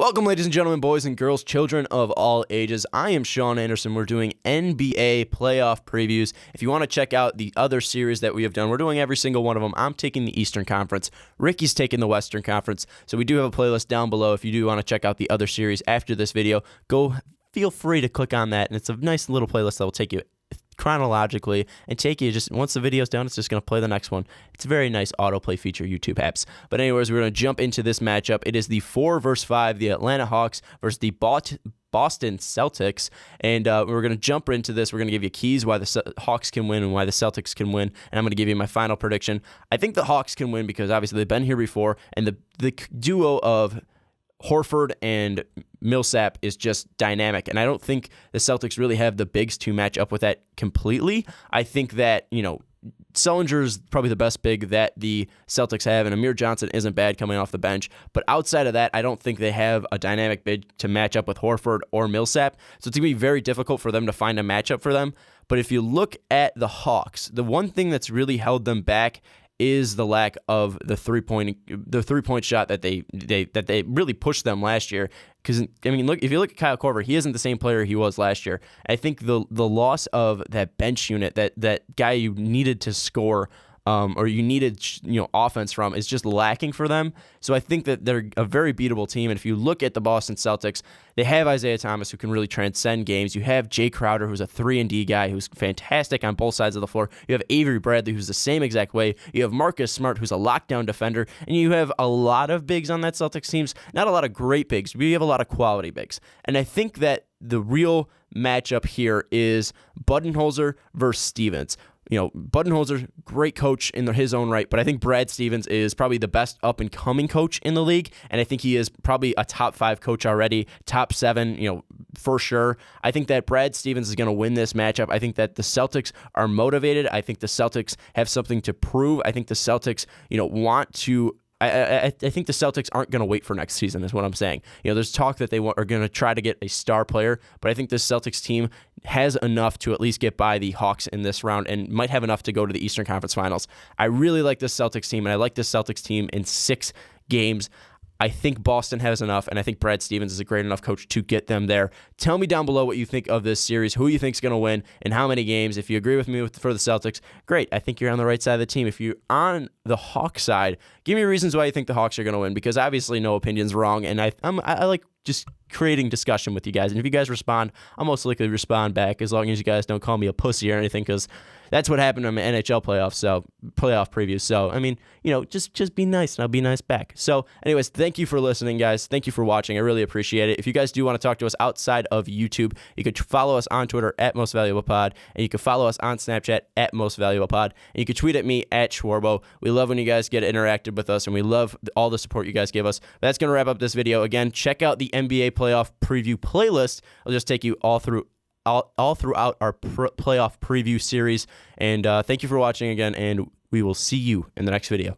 Welcome, ladies and gentlemen, boys and girls, children of all ages. I am Sean Anderson. We're doing NBA playoff previews. If you want to check out the other series that we have done, we're doing every single one of them. I'm taking the Eastern Conference. Ricky's taking the Western Conference. So we do have a playlist down below. If you do want to check out the other series after this video, feel free to click on that. And it's a nice little playlist that will take you chronologically and take you just once the video's done, it's just going to play the next one. It's a very nice autoplay feature, YouTube apps. But anyways, we're going to jump into this matchup. It is the 4 versus 5, the Atlanta Hawks versus the Boston Celtics, and we're going to jump into this. We're going to give you keys why the Hawks can win and why the Celtics can win, and I'm going to give you my final prediction. I think the Hawks can win because obviously they've been here before, and the duo of Horford and Millsap is just dynamic, and I don't think the Celtics really have the bigs to match up with that completely. I think that, Sullinger is probably the best big that the Celtics have, and Amir Johnson isn't bad coming off the bench. But outside of that, I don't think they have a dynamic big to match up with Horford or Millsap, so it's going to be very difficult for them to find a matchup for them. But if you look at the Hawks, the one thing that's really held them back is the lack of the three-point shot that they really pushed them last year. Because look, if you look at Kyle Korver, he isn't the same player he was last year. I think the loss of that bench unit, that guy you needed to score, or you needed offense from, is just lacking for them. So I think that they're a very beatable team. And if you look at the Boston Celtics, they have Isaiah Thomas, who can really transcend games. You have Jay Crowder, who's a 3-and-D guy, who's fantastic on both sides of the floor. You have Avery Bradley, who's the same exact way. You have Marcus Smart, who's a lockdown defender. And you have a lot of bigs on that Celtics team. Not a lot of great bigs, but you have a lot of quality bigs. And I think that the real matchup here is Budenholzer versus Stevens. Budenholzer, great coach in his own right, but I think Brad Stevens is probably the best up-and-coming coach in the league, and I think he is probably a top 5 coach already, top 7, for sure. I think that Brad Stevens is going to win this matchup. I think that the Celtics are motivated. I think the Celtics have something to prove. I think the Celtics, want to... I think the Celtics aren't going to wait for next season, is what I'm saying. There's talk that they are going to try to get a star player, but I think this Celtics team has enough to at least get by the Hawks in this round and might have enough to go to the Eastern Conference Finals. I really like this Celtics team, and I like this Celtics team in 6 games. I think Boston has enough, and I think Brad Stevens is a great enough coach to get them there. Tell me down below what you think of this series, who you think is going to win, and how many games. If you agree with me for the Celtics, great. I think you're on the right side of the team. If you're on the Hawks side, give me reasons why you think the Hawks are going to win, because obviously no opinion's wrong, and I like just creating discussion with you guys. And if you guys respond, I'll most likely respond back, as long as you guys don't call me a pussy or anything, because that's what happened in my NHL playoff preview. So, just be nice, and I'll be nice back. So, anyways, thank you for listening, guys. Thank you for watching. I really appreciate it. If you guys do want to talk to us outside of YouTube, you could follow us on Twitter at MostValuablePod, and you can follow us on Snapchat at MostValuablePod, and you can tweet at me at Schwarbo. We love when you guys get interactive with us, and we love all the support you guys give us. But that's going to wrap up this video. Again, check out the NBA playoff preview playlist. I'll just take you all throughout our playoff preview series. And thank you for watching again, and we will see you in the next video.